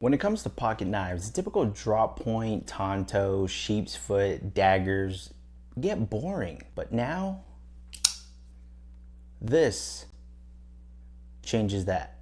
When it comes to pocket knives, the typical drop point, tanto, sheep's foot, daggers get boring. But now, this changes that.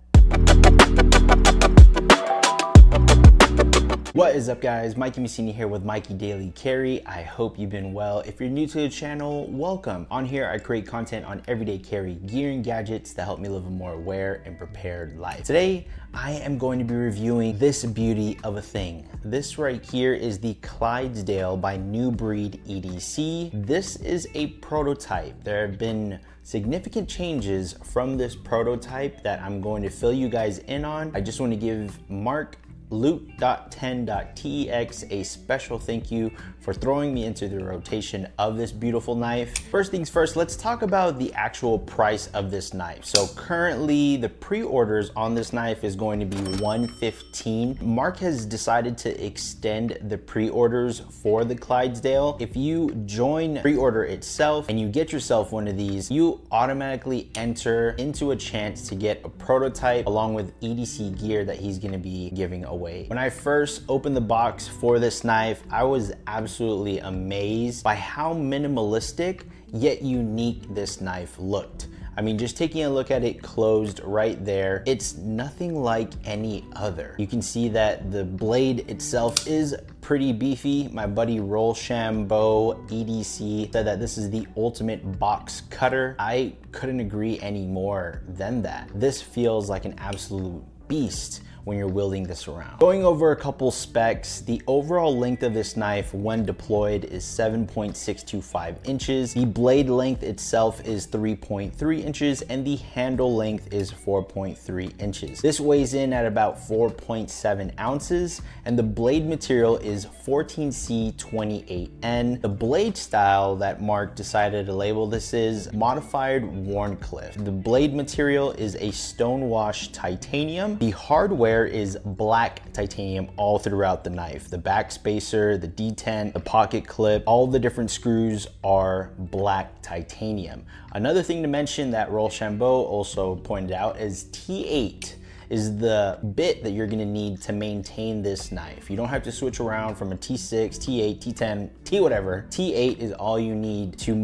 What is up, guys? Mikeydailycarry here with Mikeydailycarry. I hope you've been well. If you're new to the channel, welcome. On here, I create content on everyday carry gear and gadgets that help me live a more aware and prepared life. Today, I am going to be reviewing this beauty of a thing. This right here is the Clydesdale by New Breed EDC. This is a prototype. There have been significant changes from this prototype that I'm going to fill you guys in on. I just want to give Mark Loot.10.tex a special thank you for throwing me into the rotation of this beautiful knife. First things first, let's talk about the actual price of this knife. So currently the pre-orders on this knife is going to be $115. Mark has decided to extend the pre-orders for the Clydesdale. If you join pre-order itself and you get yourself one of these, you automatically enter into a chance to get a prototype along with EDC gear that he's going to be giving away. When I first opened the box for this knife, I was absolutely amazed by how minimalistic yet unique this knife looked. I mean, just taking a look at it closed right there, it's nothing like any other. You can see that the blade itself is pretty beefy. My buddy Rochambeau EDC said that this is the ultimate box cutter. I couldn't agree any more than that. This feels like an absolute beast when you're wielding this around. Going over a couple specs, the overall length of this knife when deployed is 7.625 inches. The blade length itself is 3.3 inches and the handle length is 4.3 inches. This weighs in at about 4.7 ounces and the blade material is 14C28N. The blade style that Mark decided to label this is modified Wharncliffe. The blade material is a stonewash titanium. The hardware is black titanium all throughout the knife. The back spacer, the detent, the pocket clip, all the different screws are black titanium. Another thing to mention that Rochambeau also pointed out is T8 is the bit that you're gonna need to maintain this knife. You don't have to switch around from a T6, T8, T10, T whatever. T8 is all you need to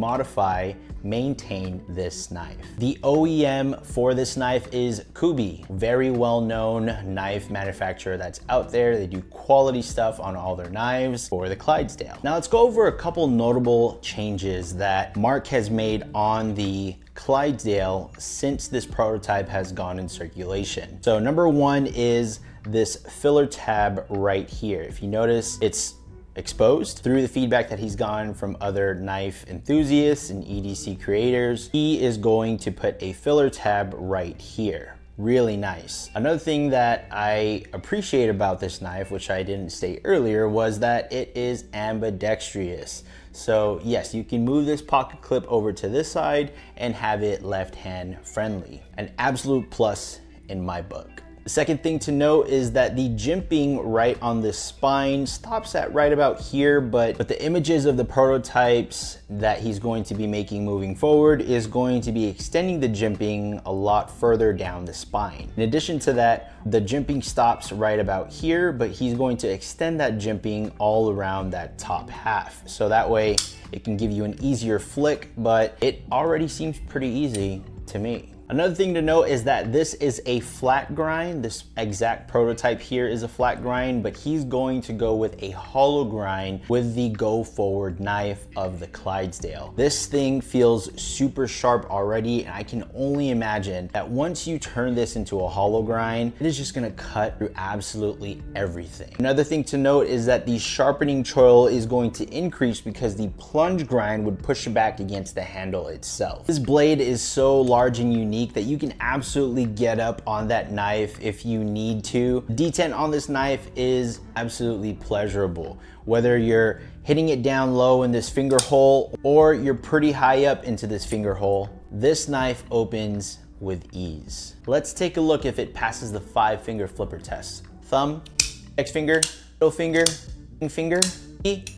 maintain this knife. The OEM for this knife is Kubi, very well-known knife manufacturer that's out there. They do quality stuff on all their knives for the Clydesdale. Now let's go over a couple notable changes that Mark has made on the Clydesdale since this prototype has gone in circulation. So number one is this filler tab right here. If you notice, it's exposed. Through the feedback that he's gotten from other knife enthusiasts and EDC creators, he is going to put a filler tab right here. Really nice. Another thing that I appreciate about this knife, which I didn't state earlier, was that it is ambidextrous. So yes, you can move this pocket clip over to this side and have it left hand friendly. An absolute plus in my book. The second thing to note is that the jimping right on the spine stops at right about here, but the images of the prototypes that he's going to be making moving forward is going to be extending the jimping a lot further down the spine. In addition to that, the jimping stops right about here, but he's going to extend that jimping all around that top half. So that way it can give you an easier flick, but it already seems pretty easy to me. Another thing to note is that this is a flat grind. This exact prototype here is a flat grind, but he's going to go with a hollow grind with the go forward knife of the Clydesdale. This thing feels super sharp already, and I can only imagine that once you turn this into a hollow grind, it is just gonna cut through absolutely everything. Another thing to note is that the sharpening choil is going to increase because the plunge grind would push back against the handle itself. This blade is so large and unique that you can absolutely get up on that knife if you need to. Detent on this knife is absolutely pleasurable. Whether you're hitting it down low in this finger hole or you're pretty high up into this finger hole, this knife opens with ease. Let's take a look if it passes the 5-finger flipper test. Thumb, index finger, middle finger,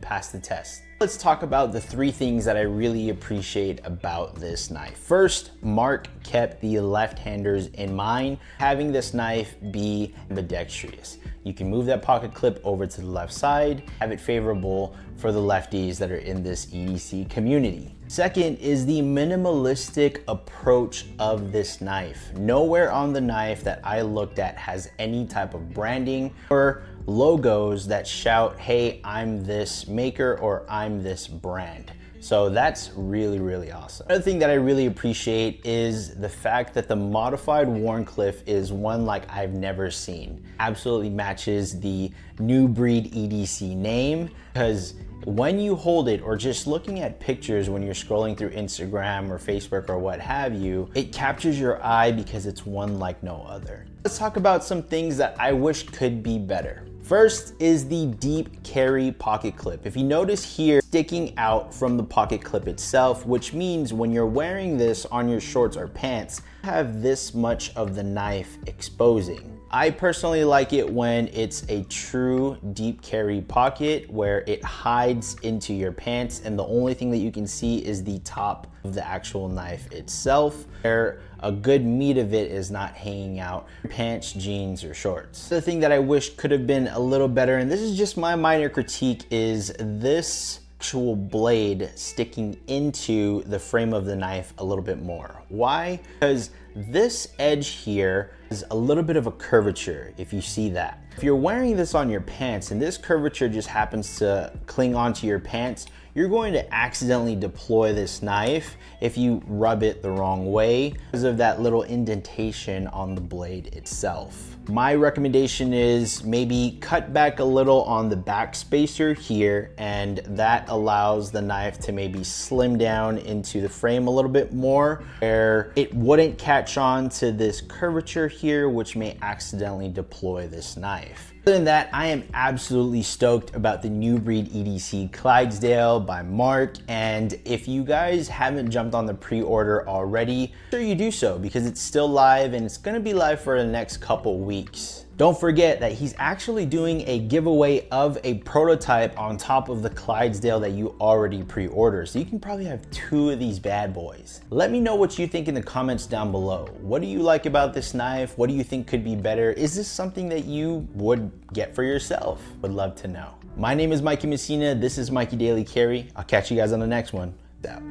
pass the test. Let's talk about the three things that I really appreciate about this knife. First, Mark kept the left-handers in mind, having this knife be ambidextrous. You can move that pocket clip over to the left side, have it favorable for the lefties that are in this EDC community. Second is the minimalistic approach of this knife. Nowhere on the knife that I looked at has any type of branding or logos that shout, hey, I'm this maker or I'm this brand. So that's really, really awesome. Another thing that I really appreciate is the fact that the modified Wharncliffe is one like I've never seen. Absolutely matches the New Breed EDC name, because when you hold it or just looking at pictures when you're scrolling through Instagram or Facebook or what have you, it captures your eye because it's one like no other. Let's talk about some things that I wish could be better. First is the deep carry pocket clip. If you notice here, sticking out from the pocket clip itself, which means when you're wearing this on your shorts or pants, you have this much of the knife exposing. I personally like it when it's a true deep carry pocket where it hides into your pants and the only thing that you can see is the top of the actual knife itself, where a good meat of it is not hanging out your pants, jeans, or shorts. The thing that I wish could have been a little better, and this is just my minor critique, is this actual blade sticking into the frame of the knife a little bit more. Why? Because this edge here is a little bit of a curvature, if you see that. If you're wearing this on your pants and this curvature just happens to cling onto your pants, you're going to accidentally deploy this knife if you rub it the wrong way because of that little indentation on the blade itself. My recommendation is maybe cut back a little on the back spacer here, and that allows the knife to maybe slim down into the frame a little bit more, where it wouldn't catch on to this curvature here, which may accidentally deploy this knife. Other than that, I am absolutely stoked about the New Breed EDC Clydesdale by Mark, and if you guys haven't jumped on the pre-order already, make sure you do so because it's still live and it's gonna be live for the next couple weeks. Don't forget that he's actually doing a giveaway of a prototype on top of the Clydesdale that you already pre-ordered. So you can probably have 2 of these bad boys. Let me know what you think in the comments down below. What do you like about this knife? What do you think could be better? Is this something that you would get for yourself? Would love to know. My name is Mikey Messina. This is Mikey Daily Carry. I'll catch you guys on the next one. Out.